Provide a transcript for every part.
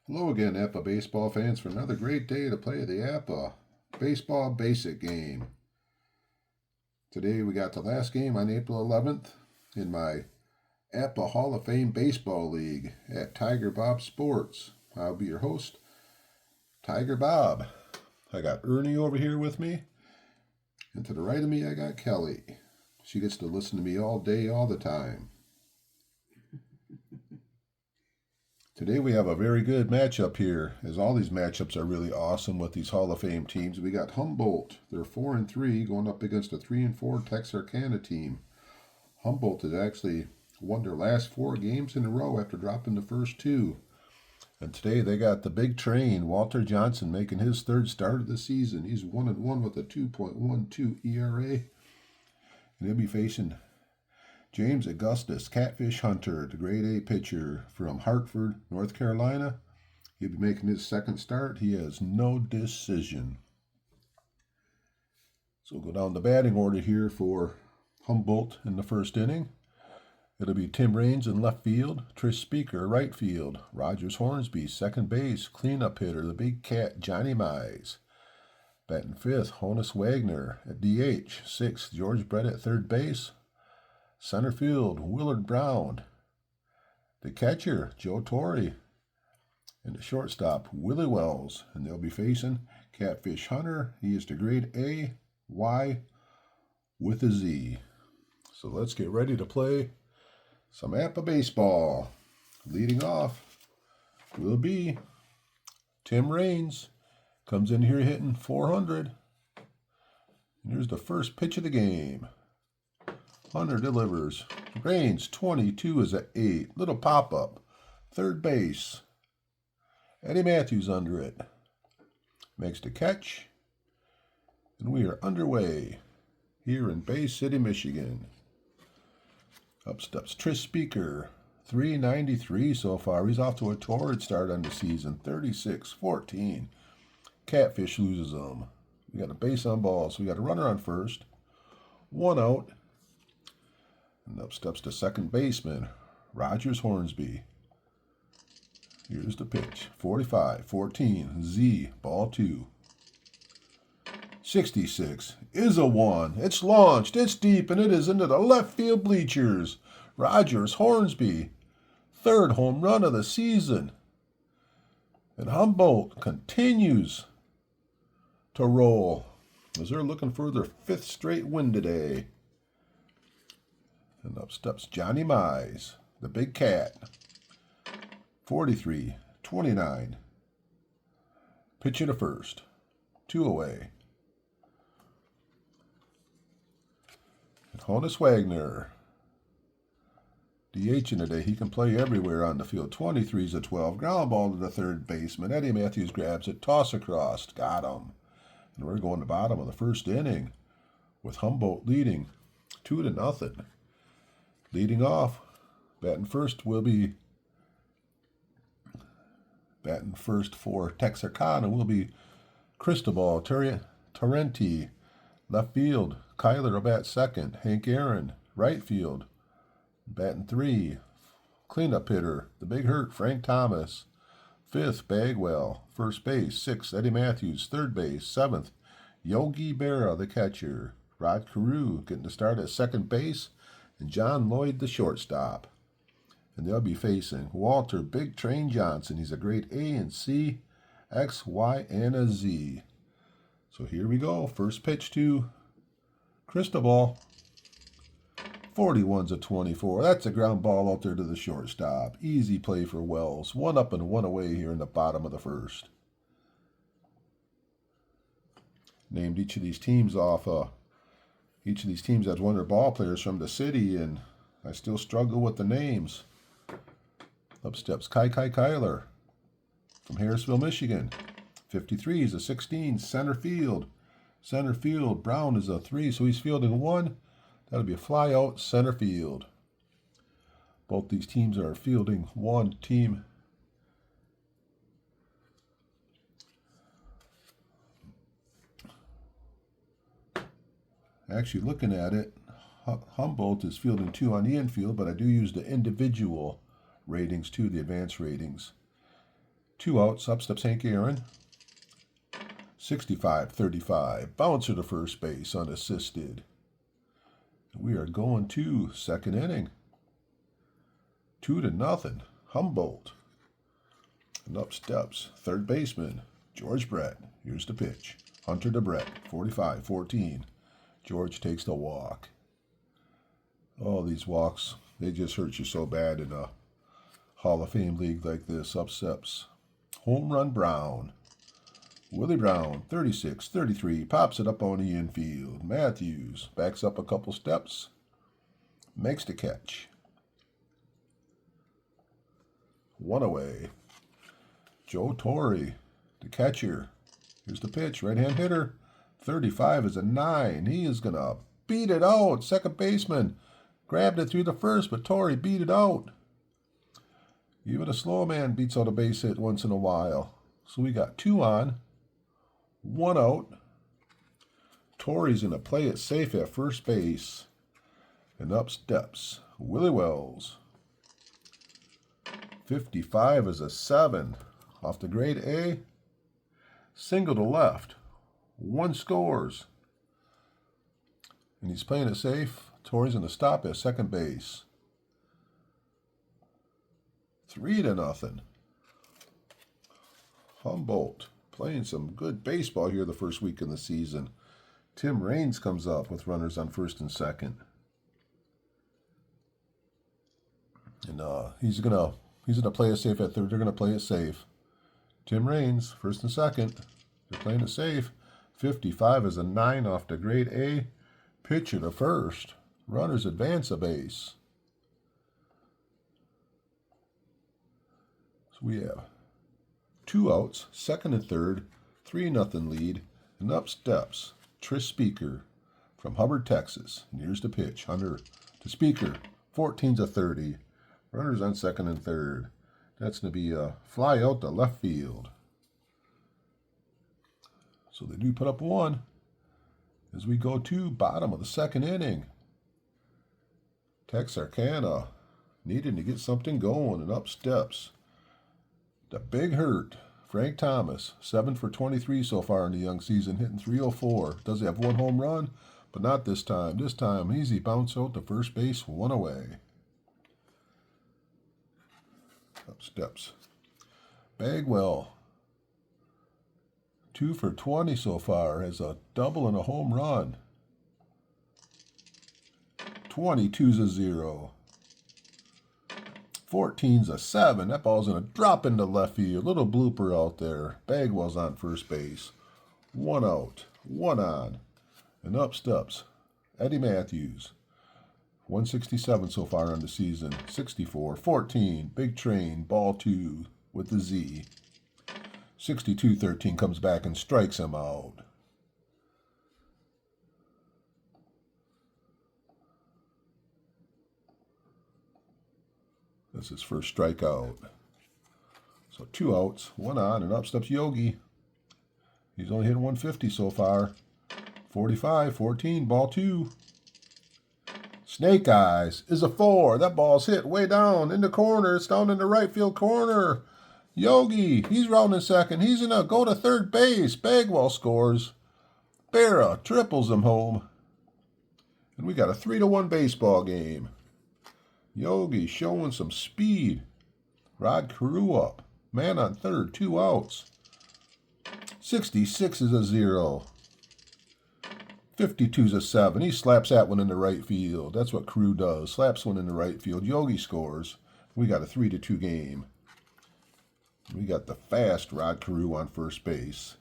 Hello again, Apba baseball fans, for another great day to play the Apba baseball basic game. Today we got the last game on April 11th in my Apba Hall of Fame Baseball League at Tigerbob Sports. I'll be your host, Tigerbob. I got Ernie over here with me, and to the right of me I got Kelly. She gets to listen to me all day, all the time. Today we have a very good matchup here, as all these matchups are really awesome with these Hall of Fame teams. We got Humboldt. They're 4-3 going up against a 3-4 Texarkana team. Humboldt has actually won their last 4 games in a row after dropping the first 2. And today they got the big train, Walter Johnson, making his 3rd start of the season. He's 1-1 with a 2.12 ERA. And he'll be facing James Augustus, Catfish Hunter, the grade A pitcher from Hartford, North Carolina. He'll be making his 2nd start. He has no decision. So we'll go down the batting order here for Humboldt in the 1st inning. It'll be Tim Raines in left field, Trish Speaker right field, Rogers Hornsby 2nd base, cleanup hitter, the big cat Johnny Mize. Batting 5th, Honus Wagner at DH, 6th, George Brett at 3rd base. Center field, Willard Brown. The catcher, Joe Torre. And the shortstop, Willie Wells. And they'll be facing Catfish Hunter. He is the grade A, Y with a Z. So let's get ready to play some Apba baseball. Leading off will be Tim Raines. Comes in here hitting 400. And here's the first pitch of the game. Hunter delivers. Raines, 22 is at 8. Little pop-up. 3rd base. Eddie Mathews under it. Makes the catch. And we are underway here in Bay City, Michigan. Up steps Trish Speaker. 393 so far. He's off to a torrid start on the season. 36-14. Catfish loses them. We got a base on balls. So we got a runner on first. 1 out. And up steps the 2nd baseman, Rogers Hornsby. Here's the pitch. 45-14. Z, ball 2. 66 is a 1. It's launched. It's deep, and it is into the left field bleachers. Rogers Hornsby, 3rd home run of the season. And Humboldt continues to roll as they're looking for their 5th straight win today. And up steps Johnny Mize, the big cat. 43-29. Pitching to first. 2 away. And Honus Wagner. DH in today. He can play everywhere on the field. 23's a 12. Ground ball to the 3rd baseman. Eddie Mathews grabs it. Toss across. Got him. And we're going to the bottom of the 1st inning with Humboldt leading 2-0. Leading off, batting first for Texarkana will be Cristobal Torrenti. Left field, Kyler will bat 2nd. Hank Aaron, right field. Batting 3, cleanup hitter, the big hurt, Frank Thomas. 5th, Bagwell. 1st base, 6th, Eddie Mathews. 3rd base, 7th, Yogi Berra, the catcher. Rod Carew getting to start at 2nd base. And John Lloyd, the shortstop. And they'll be facing Walter Big Train Johnson. He's a grade A and C, X, Y, and a Z. So here we go. First pitch to Cristobal. 41's a 24. That's a ground ball out there to the shortstop. Easy play for Wells. 1 up and 1 away here in the bottom of the 1st. Named each of these teams off each of these teams has one of their ball players from the city, and I still struggle with the names. Up steps Kyler from Harrisville, Michigan. 53 is a 16, center field. Center field, Brown is a 3, so he's fielding 1. That'll be a fly out center field. Both these teams are fielding 1 team. Actually, looking at it, Humboldt is fielding 2 on the infield, but I do use the individual ratings too, the advanced ratings. 2 outs. Up steps Hank Aaron. 65-35. Bouncer to first base, unassisted. We are going to second inning. 2-0. Humboldt. And up steps third baseman, George Brett. Here's the pitch. Hunter to Brett. 45-14. George takes the walk. Oh, these walks, they just hurt you so bad in a Hall of Fame league like this. Up steps home run Brown. Willie Brown, 36-33, pops it up on the infield. Mathews backs up a couple steps, makes the catch. 1 away. Joe Torre, the catcher. Here's the pitch, right-hand hitter. 35 is a 9. He is going to beat it out. Second baseman grabbed it through the first, but Torre beat it out. Even a slow man beats out a base hit once in a while. So we got 2 on, 1 out. Torre's going to play it safe at first base. And up steps Willie Wells. 55 is a 7. Off the grade A. Single to left. 1 scores. And he's playing it safe. Torre's going to stop at second base. 3-0. Humboldt playing some good baseball here the first week in the season. Tim Raines comes up with runners on first and second. And he's gonna play it safe at third. They're gonna play it safe. Tim Raines, first and second. They're playing it safe. 55 is a 9 off the grade A. Pitcher to first. Runners advance a base. So we have 2 outs, second and third, 3-0 lead, and up steps Tris Speaker from Hubbard, Texas. And here's the pitch. Hunter to Speaker. 14's a 30. Runners on second and third. That's going to be a fly out to left field. So they do put up 1 as we go to bottom of the second inning. Texarkana needing to get something going, and up steps the big hurt, Frank Thomas. 7 for 23 so far in the young season, hitting .304. Does have 1 home run, but not this time. This time, easy bounce out to first base, 1 away. Up steps Bagwell. 2 for 20 so far, has a double and a home run. 22's a 0. 14's a 7. That ball's going to drop into left field. Little blooper out there. Bagwell's on first base. 1 out, 1 on. And up steps Eddie Mathews. 167 so far on the season. 64-14. Big train. Ball 2 with the Z. 62-13 comes back and strikes him out. That's his first strikeout. So 2 outs, 1 on, and up steps Yogi. He's only hit 150 so far. 45-14, ball 2. Snake Eyes is a 4. That ball's hit way down in the corner. It's down in the right field corner. Yogi, he's rounding second. He's going to go to third base. Bagwell scores. Berra triples him home. And we got a 3-1 baseball game. Yogi showing some speed. Rod Carew up. Man on third, 2 outs. 66 is a 0. 52's a 7. He slaps that one in the right field. That's what Carew does. Slaps one in the right field. Yogi scores. We got a 3-2 game. We got the fast Rod Carew on first base.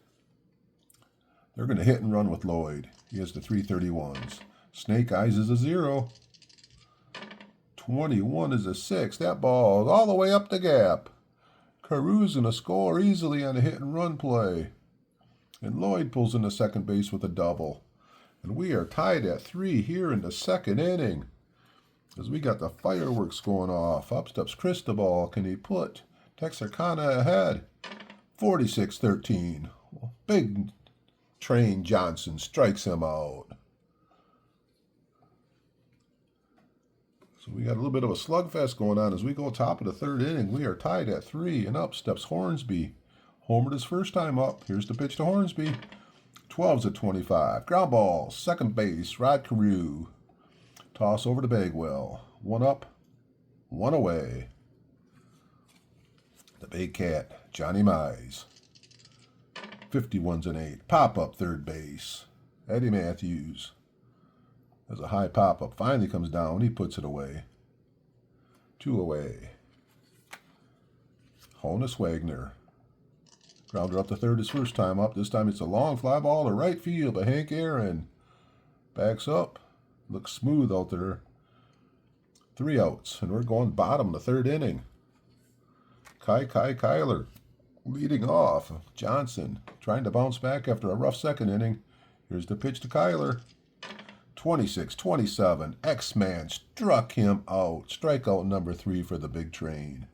They're going to hit and run with Lloyd. He has the 331s. Snake Eyes is a 0. 21 is a 6. That ball all the way up the gap. Carew's going to score easily on a hit and run play. And Lloyd pulls into second base with a double. And we are tied at 3 here in the second inning. As we got the fireworks going off. Up steps Cristobal. Can he put Texarkana ahead? 46-13. Big train Johnson strikes him out. So we got a little bit of a slugfest going on as we go top of the third inning. We are tied at 3, and up steps Hornsby. Homered his first time up. Here's the pitch to Hornsby. 12's at 25. Ground ball, second base, Rod Carew. Toss over to Bagwell. 1 up, 1 away. The Big Cat, Johnny Mize. 51's an 8. Pop up third base. Eddie Mathews. There's a high pop up. Finally comes down. He puts it away. 2 away. Honus Wagner. Grounder up to third his first time up. This time it's a long fly ball to right field by Hank Aaron. Backs up. Looks smooth out there. 3 outs. And we're going bottom of the third inning. Kyler leading off. Johnson trying to bounce back after a rough second inning. Here's the pitch to Kyler. 26-27. X-Man struck him out. Strikeout number 3 for the big train.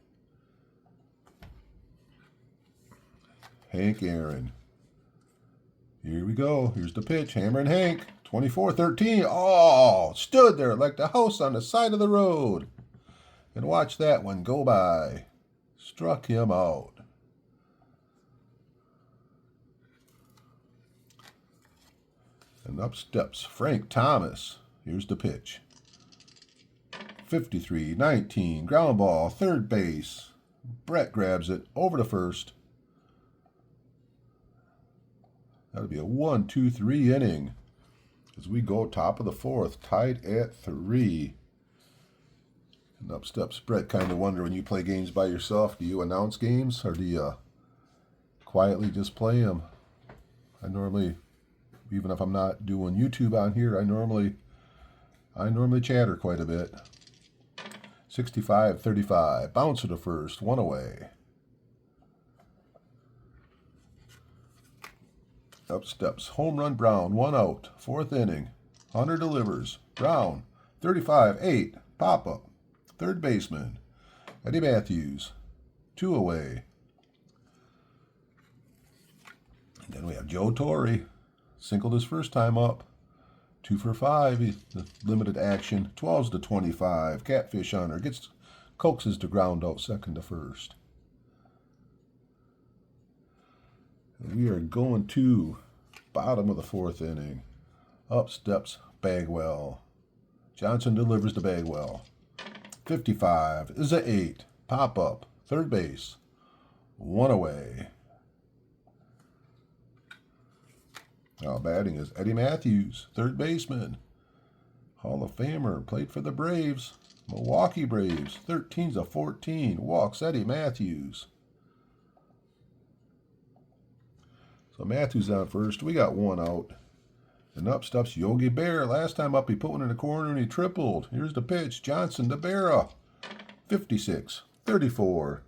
Hank Aaron. Here we go. Here's the pitch. Hammer and Hank. 24-13. Oh, stood there like the house on the side of the road. And watch that one go by. Struck him out. And up steps Frank Thomas. Here's the pitch. 53-19. Ground ball, third base. Brett grabs it over to first. That'll be a 1-2-3 inning as we go top of the fourth, tied at 3. And up steps Brett. Kind of wonder when you play games by yourself, do you announce games or do you quietly just play them? I normally, even if I'm not doing YouTube on here, I normally chatter quite a bit. 65-35. Bouncer to first, 1 away. Up steps home run Brown, 1 out, 4th inning. Hunter delivers. Brown, 35-8. Pop up. Third baseman, Eddie Mathews, 2 away. And then we have Joe Torre, singled his first time up. 2 for 5. He's limited action. 12's to 25. Catfish Hunter coaxes to ground out second to first. We are going to bottom of the 4th inning. Up steps Bagwell. Johnson delivers to Bagwell. 55 is an 8. Pop up. Third base. 1 away. Now batting is Eddie Mathews, third baseman. Hall of Famer. Played for the Braves. Milwaukee Braves. 13's a 14. Walks Eddie Mathews. So Mathews on first. We got 1 out. And up steps Yogi Berra. Last time up, he put one in the corner and he tripled. Here's the pitch. Johnson to Berra. 56-34.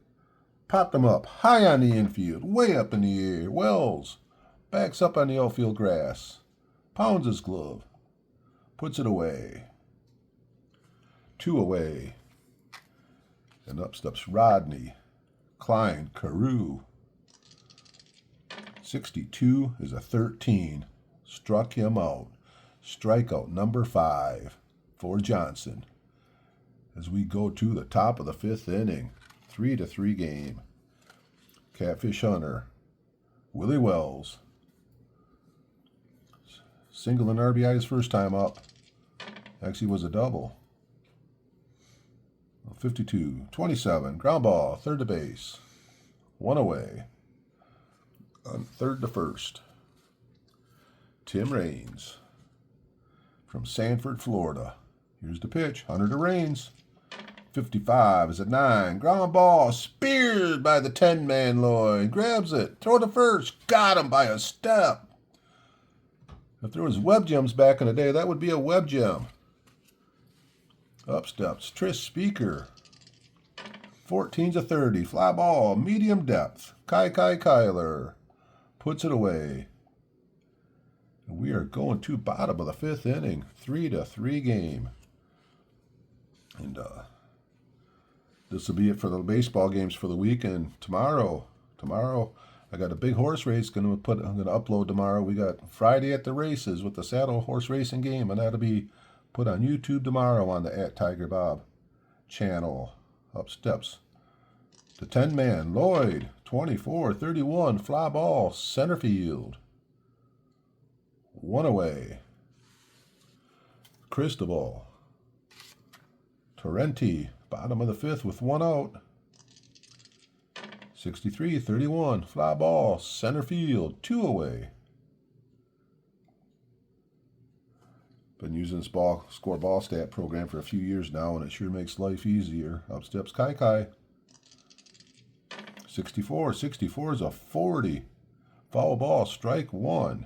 Popped him up high on the infield. Way up in the air. Wells backs up on the outfield grass. Pounds his glove. Puts it away. 2 away. And up steps Rodney. Klein. Carew. 62 is a 13. Struck him out. Strikeout number 5 for Johnson. As we go to the top of the 5th inning. 3-3 game. Catfish Hunter. Willie Wells. Single and RBI his first time up. Actually was a double. 52-27. Ground ball. Third to base. 1 away. On third to first. Tim Raines from Sanford, Florida. Here's the pitch. Hunter to Raines. 55 is at 9. Ground ball. Speared by the 10-man line. Grabs it. Throw to first. Got him by a step. If there was web gems back in the day, that would be a web gem. Up steps Tris Speaker. 14's a 30. Fly ball. Medium depth. Kyler. Puts it away. And we are going to bottom of the 5th inning. 3-3 game. And this will be it for the baseball games for the weekend. Tomorrow, I got a big horse race. I'm gonna upload tomorrow. We got Friday at the races with the saddle horse racing game, and that'll be put on YouTube tomorrow on the @Tigerbob. channel. Up steps the 10-man. Lloyd, 24-31, fly ball, center field. 1 away. Cristobal. Torrenti, bottom of the 5th with 1 out. 63-31, fly ball, center field, 2 away. Been using this score ball stat program for a few years now, and it sure makes life easier. Up steps Kai. 64 is a 40. Foul ball, strike 1.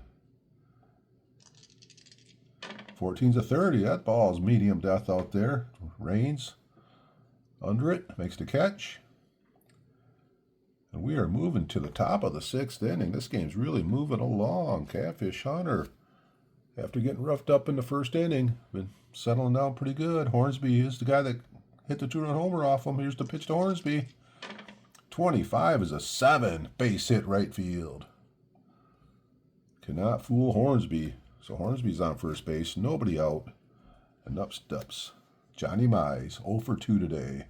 14's a 30. That ball's medium death out there. Rains under it, makes the catch. And we are moving to the top of the 6th inning. This game's really moving along. Catfish Hunter, after getting roughed up in the 1st inning, been settling down pretty good. Hornsby is the guy that hit the 2-run homer off him. Here's the pitch to Hornsby. 25 is a 7. Base hit right field. Cannot fool Hornsby. So Hornsby's on first base. Nobody out. And up steps Johnny Mize. 0 for 2 today.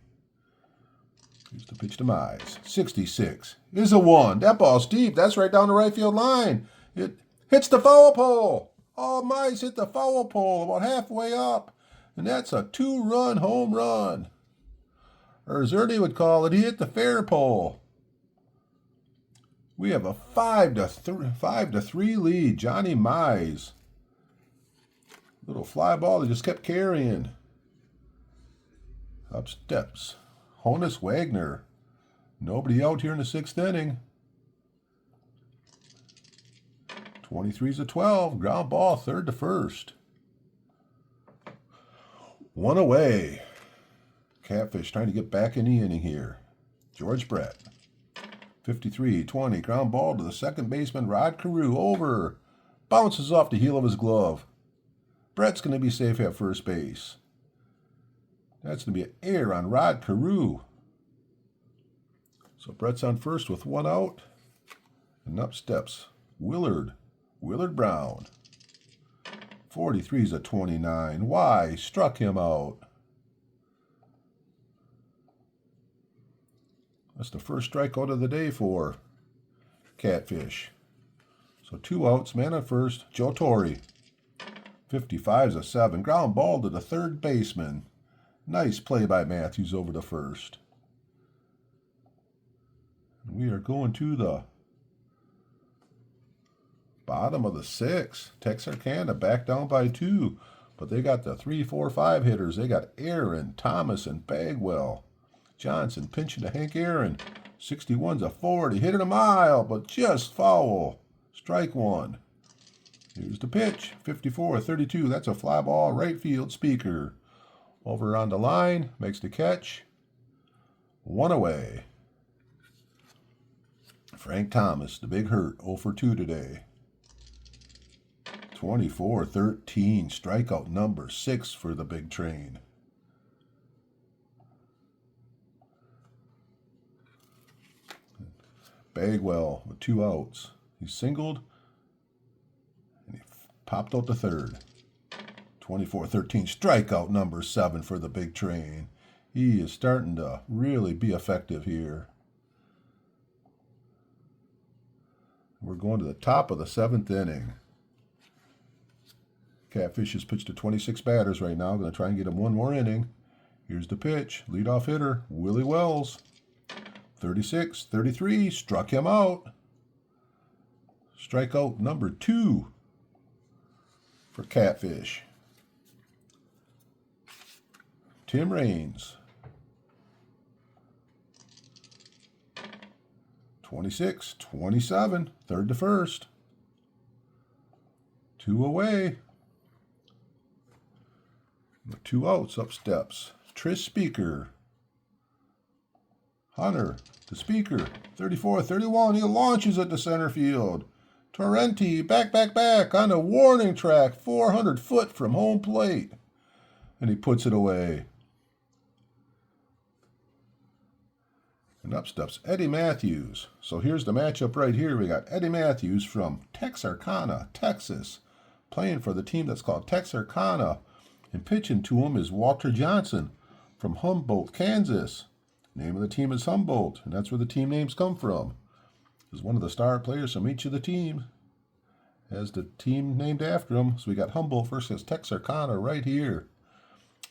Here's the pitch to Mize. 66 is a 1. That ball's deep. That's right down the right field line. It hits the foul pole. Oh, Mize hit the foul pole about halfway up. And that's a 2-run home run. Or as Ernie would call it, he hit the fair pole. We have a 5-3 lead. Johnny Mize. Little fly ball that just kept carrying. Up steps Honus Wagner. Nobody out here in the 6th inning. 23's a 12. Ground ball, 3rd to 1st. 1 away. Catfish trying to get back in the inning here. George Brett. 53-20. Ground ball to the 2nd baseman, Rod Carew. Over. Bounces off the heel of his glove. Brett's going to be safe at first base. That's going to be an error on Rod Carew. So Brett's on first with 1 out. And up steps Willard Brown. 43's a 29. Why? Struck him out. That's the first strikeout of the day for Catfish. So 2 outs, man on first, Joe Torre. 55's a 7. Ground ball to the 3rd baseman. Nice play by Mathews over the 1st. We are going to the bottom of the 6th. Texarkana back down by 2. But they got the 3, 4, 5 hitters. They got Aaron, Thomas, and Bagwell. Johnson pinching to Hank Aaron. 61's a 40. Hit it a mile, but just foul. Strike 1. Here's the pitch. 54-32. That's a fly ball, right field, Speaker. Over on the line, makes the catch. 1 away. Frank Thomas, the big hurt, 0 for 2 today. 24-13. Strikeout number 6 for the big train. Bagwell with 2 outs. He singled, and he popped out the 3rd. 24-13. Strikeout number 7 for the big train. He is starting to really be effective here. We're going to the top of the 7th inning. Catfish has pitched to 26 batters right now. Going to try and get him 1 more inning. Here's the pitch. Leadoff hitter, Willie Wells. 36-33, struck him out. Strikeout number 2 for Catfish. Tim Raines. 26-27, 3rd to 1st. 2 away. 2 outs, up steps Tris Speaker. Hunter, the Speaker, 34-31. He launches it to center field. Torrenti, back on a warning track, 400 foot from home plate. And he puts it away. And up steps Eddie Mathews. So here's the matchup right here. We got Eddie Mathews from Texarkana, Texas, playing for the team that's called Texarkana. And pitching to him is Walter Johnson, from Humboldt, Kansas. Name of the team is Humboldt, and that's where the team names come from. Is one of the star players from each of the team has the team named after him. So we got Humboldt versus Texarkana right here.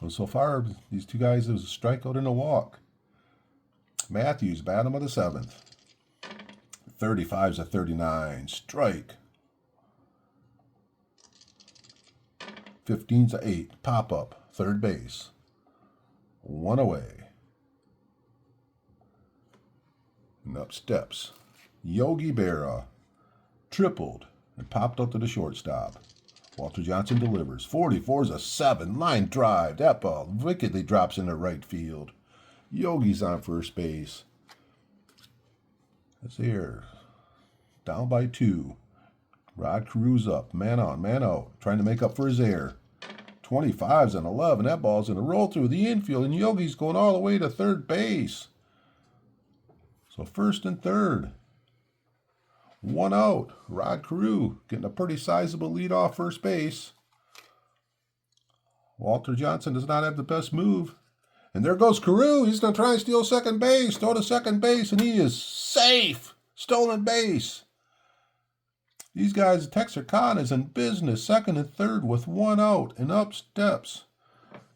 And so far, these two guys, it was a strikeout and a walk. Mathews, bottom of the 7th. 35's a 39. Strike. 15's a 8. Pop up. Third base. 1 away. And up steps Yogi Berra. Tripled and popped up to the shortstop. Walter Johnson delivers. 44's a 7. Line drive. That ball wickedly drops into right field. Yogi's on first base. That's here. Down by 2. Rod Carew's up. Man on, man out. Trying to make up for his error. 25's an 11. That ball's going to roll through the infield, and Yogi's going all the way to third base. So first and third. 1 out. Rod Carew getting a pretty sizable lead off first base. Walter Johnson does not have the best move. And there goes Carew. He's going to try and steal second base. Throw to second base, and he is safe. Stolen base. These guys, Texarkana is in business. Second and third with 1 out. And up steps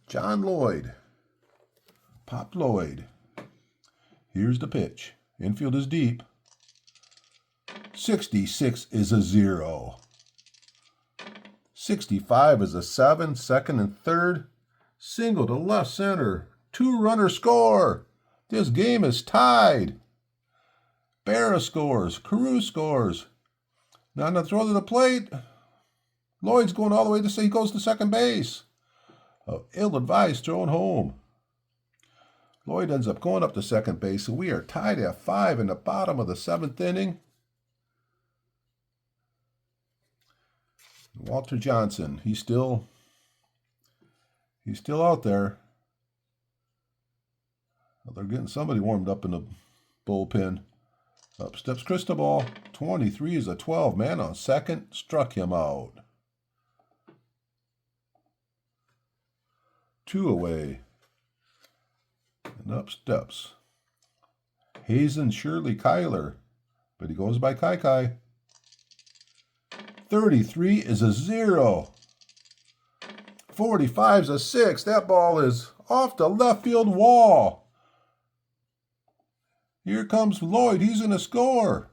John Lloyd. Pop Lloyd. Here's the pitch. Infield is deep. 66 is a 0. 65 is a 7. Second and third. Single to left center. 2-runner score. This game is tied. Berra scores. Carew scores. Now on the throw to the plate. Lloyd's going all the way to say he goes to second base. Ill-advised throwing home. Lloyd ends up going up to second base, so we are tied at 5 in the bottom of the 7th inning. Walter Johnson, he's still out there. Well, they're getting somebody warmed up in the bullpen. Up steps Cristobal. 23 is a 12. Man on second. Struck him out. 2 away. And up steps Hazen Shirley Kyler. But he goes by Kai Kai. 33 is a 0. 45's a 6. That ball is off the left field wall. Here comes Lloyd. He's going to score.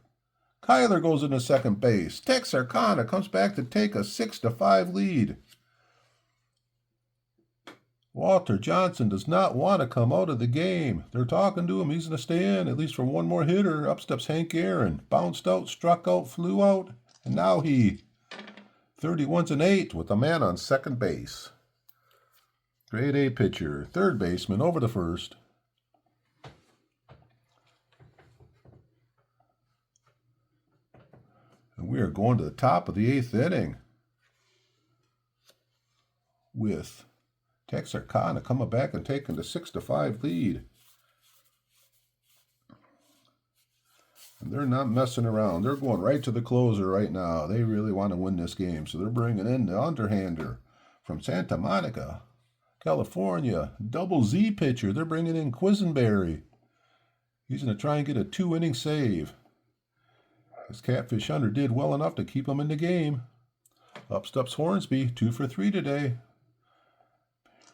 Kyler goes into second base. Texarkana comes back to take a 6-5 lead. Walter Johnson does not want to come out of the game. They're talking to him. He's going to stay in, at least for one more hitter. Up steps Hank Aaron. Bounced out, struck out, flew out. And now he 31's an 8 with a man on second base. Grade A pitcher. Third baseman over to first. And we are going to the top of the 8th inning with Texarkana coming back and taking the 6-5 lead. And they're not messing around. They're going right to the closer right now. They really want to win this game. So they're bringing in the underhander from Santa Monica, California. Double Z pitcher. They're bringing in Quisenberry. He's going to try and get a 2-inning save. This Catfish Hunter did well enough to keep him in the game. Up steps Hornsby, 2 for 3 today.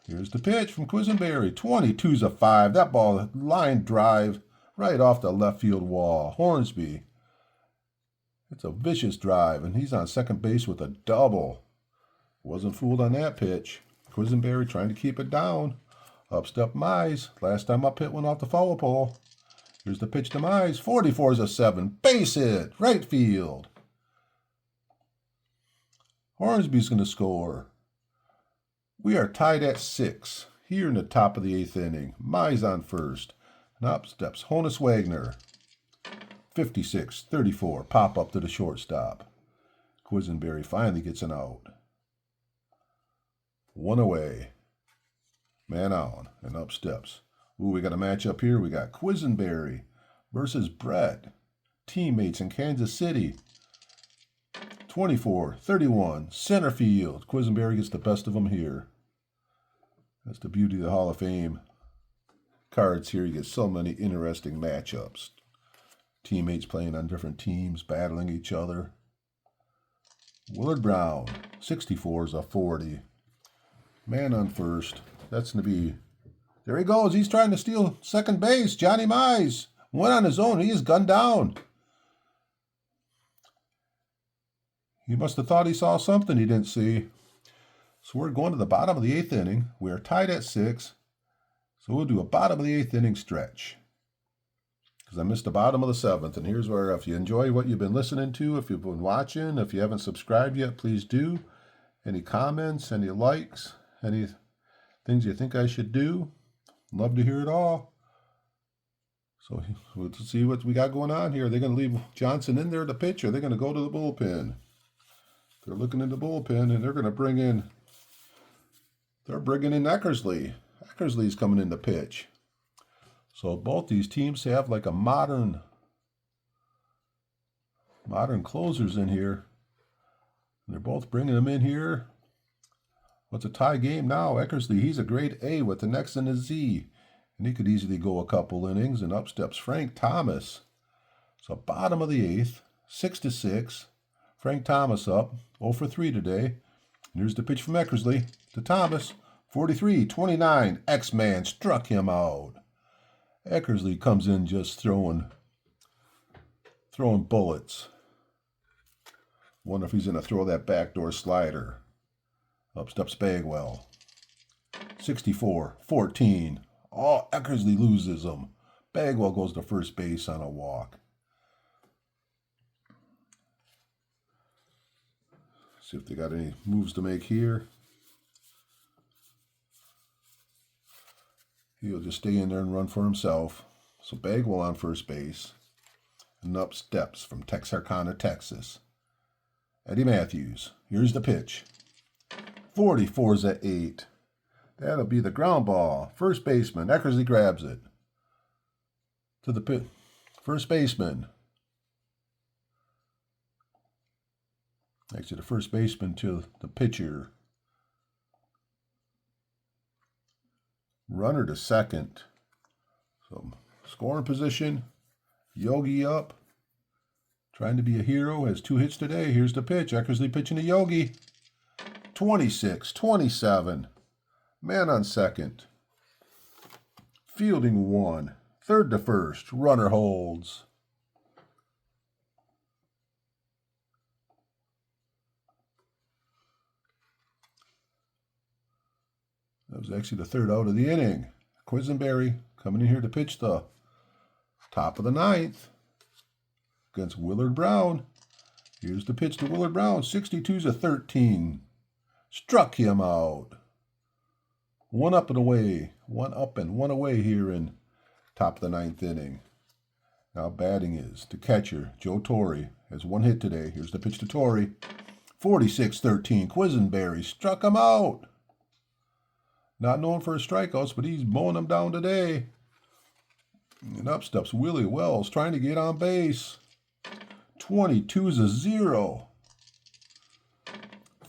Here's the pitch from Quisenberry. 22's a 5. That ball, line drive, right off the left field wall. Hornsby. It's a vicious drive, and he's on second base with a double. Wasn't fooled on that pitch. Quisenberry trying to keep it down. Up step Mize. Last time up hit went off the foul pole. Here's the pitch to Mize. 44's a 7. Base hit. Right field. Hornsby's going to score. We are tied at 6 here in the top of the 8th inning. Mize on first. And up steps Honus Wagner. 56-34. Pop up to the shortstop. Quisenberry finally gets an out. 1 away. Man on. And up steps. Ooh, we got a matchup here. We got Quisenberry versus Brett. Teammates in Kansas City. 24-31. Center field. Quisenberry gets the best of them here. That's the beauty of the Hall of Fame. cards here, you get so many interesting matchups. Teammates playing on different teams, battling each other. Willard Brown, 64 is a 40. Man on first. That's going to be... There he goes. He's trying to steal second base. Johnny Mize went on his own. He is gunned down. He must have thought he saw something he didn't see. So we're going to the bottom of the 8th inning. We are tied at 6. So we'll do a bottom of the 8th inning stretch. Because I missed the bottom of the 7th. And here's where, if you enjoy what you've been listening to, if you've been watching, if you haven't subscribed yet, please do. Any comments, any likes, any things you think I should do? Love to hear it all. So let's see what we got going on here. They're going to leave Johnson in there to pitch, or they're going to go to the bullpen. They're looking in the bullpen, and they're going to bring in... They're bringing in Eckersley. Eckersley's coming in to pitch. So both these teams have like a modern closers in here. And they're both bringing them in here. What's a tie game now? Eckersley, he's a grade A with an X and a Z. And he could easily go a couple innings. And up steps Frank Thomas. So bottom of the 8th, 6-6. Frank Thomas up, 0 for 3 today. And here's the pitch from Eckersley to Thomas. 43-29. X-Man struck him out. Eckersley comes in just throwing bullets. Wonder if he's going to throw that backdoor slider. Up steps Bagwell. 64-14. Oh, Eckersley loses him. Bagwell goes to first base on a walk. See if they got any moves to make here. He'll just stay in there and run for himself. So Bagwell on first base. And up steps from Texarkana, Texas, Eddie Mathews. Here's the pitch. 44's at 8. That'll be the ground ball. First baseman. Eckersley grabs it. To the pit. First baseman. Actually, the first baseman to the pitcher. Runner to second. So, scoring position. Yogi up. Trying to be a hero. Has 2 hits today. Here's the pitch. Eckersley pitching to Yogi. 26-27. Man on second. Fielding 1. Third to first. Runner holds. That was actually the 3rd out of the inning. Quisenberry coming in here to pitch the top of the 9th against Willard Brown. Here's the pitch to Willard Brown. 62's a 13. Struck him out. 1 up and away. 1 up and 1 away here in top of the 9th inning. Now batting is the catcher, Joe Torrey. Has 1 hit today. Here's the pitch to Torrey. 46-13. Quisenberry struck him out. Not known for his strikeouts, but he's mowing them down today. And up steps Willie Wells trying to get on base. 22's a 0.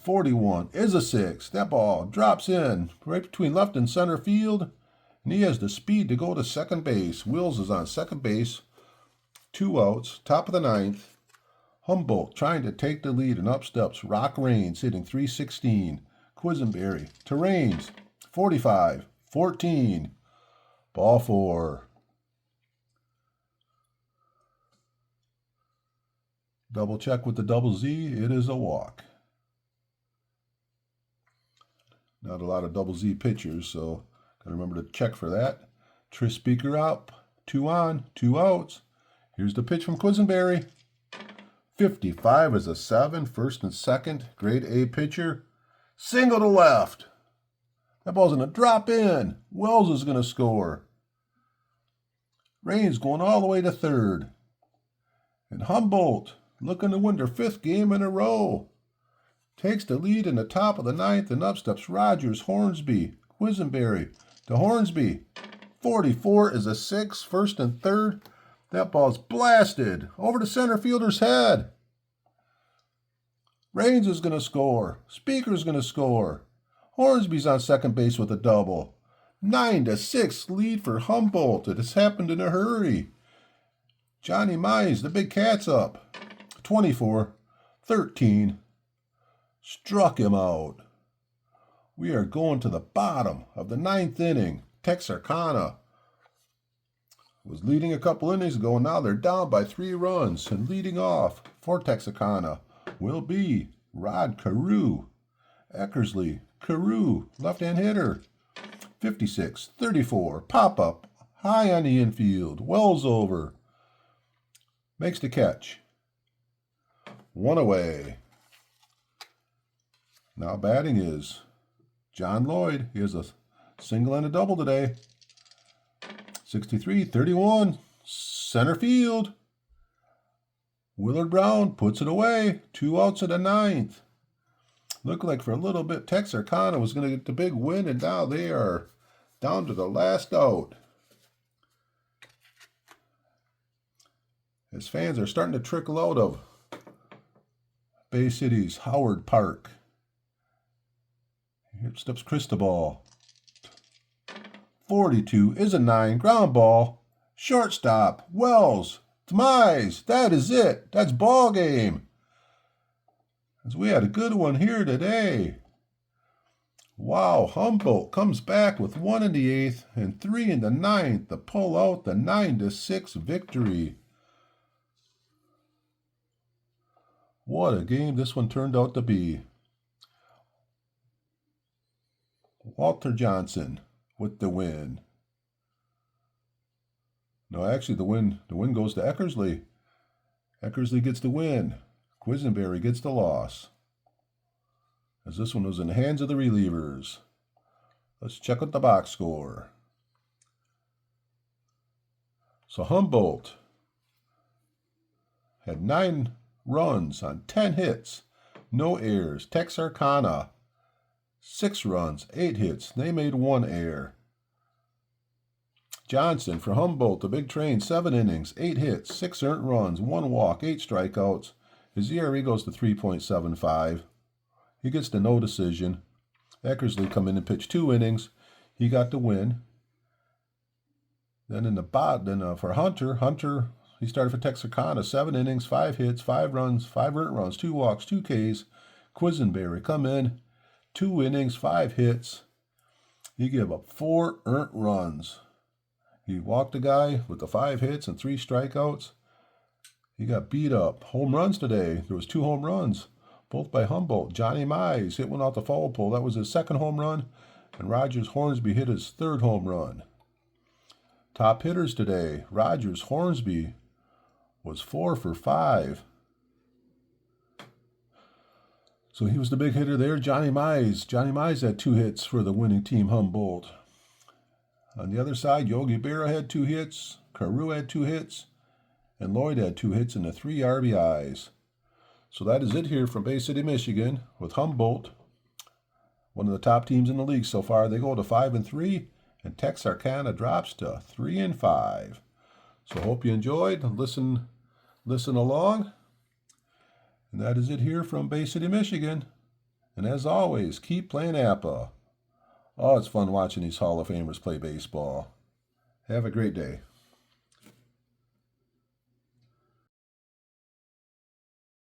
41 is a 6. That ball drops in right between left and center field. And he has the speed to go to second base. Wills is on second base. 2 outs. Top of the 9th. Humboldt trying to take the lead. And up steps Rock Raines hitting .316. Quisenberry to Raines. 45-14. Ball 4. Double check with the double Z. It is a walk. Not a lot of double Z pitchers, so gotta remember to check for that. Tris Speaker up. 2 on, 2 outs. Here's the pitch from Quisenberry. 55 is a 7. First and second. Grade A pitcher. Single to left. That ball's going to drop in. Wells is going to score. Raines going all the way to third. And Humboldt looking to win their 5th game in a row. Takes the lead in the top of the 9th, and up steps Rogers, Hornsby, Quisenberry to Hornsby. 44 is a 6. First and third. That ball's blasted over the center fielder's head. Raines is going to score. Speaker's going to score. Hornsby's on second base with a double. 9-6 lead for Humboldt. It has happened in a hurry. Johnny Mize, the big cat's up. 24-13. Struck him out. We are going to the bottom of the 9th inning. Texarkana was leading a couple innings ago, and now they're down by 3 runs. And leading off for Texarkana will be Rod Carew. Eckersley, Carew, left-hand hitter. 56-34. Pop-up, high on the infield. Wells over. Makes the catch. 1 away. Now batting is John Lloyd. He has a single and a double today. 63-31. Center field. Willard Brown puts it away. 2 outs in the 9th. Looked like for a little bit Texarkana was going to get the big win, and now they are down to the last out. As fans are starting to trickle out of Bay City's Howard Park. Here steps Cristobal. 42 is a 9. Ground ball. Shortstop. Wells. It's Mize. That is it. That's ball game. As we had a good one here today. Wow, Humboldt comes back with 1 in the 8th and 3 in the 9th to pull out the 9-6 victory. What a game this one turned out to be. Walter Johnson with the win. No, actually the win goes to Eckersley. Eckersley gets the win. Quisenberry gets the loss. As this one was in the hands of the relievers. Let's check out the box score. So Humboldt had 9 runs on 10 hits. No errors. Texarkana, 6 runs, 8 hits. They made 1 error. Johnson for Humboldt, the big train, 7 innings, 8 hits, 6 earned runs, 1 walk, 8 strikeouts. His ERA goes to 3.75. He gets the no decision. Eckersley come in and pitch 2 innings. He got the win. Then in the bottom, for Hunter, he started for Texarkana, 7 innings, 5 hits, 5 runs, 5 earned runs, 2 walks, 2 Ks. Quisenberry come in, 2 innings, 5 hits. He gave up 4 earned runs. He walked a guy with the 5 hits and 3 strikeouts. He got beat up. Home runs today. There was 2 home runs, both by Humboldt. Johnny Mize hit one out the foul pole. That was his 2nd home run. And Hornsby hit his 3rd home run. Top hitters today. Hornsby was 4 for 5. So he was the big hitter there. Johnny Mize had 2 hits for the winning team, Humboldt. On the other side, Yogi Berra had 2 hits. Carew had 2 hits. And Lloyd had 2 hits and the 3 RBIs. So that is it here from Bay City, Michigan, with Humboldt, one of the top teams in the league so far. They go to 5-3, and Texarkana drops to 3-5. So hope you enjoyed. Listen along. And that is it here from Bay City, Michigan. And as always, keep playing Apba. Oh, it's fun watching these Hall of Famers play baseball. Have a great day.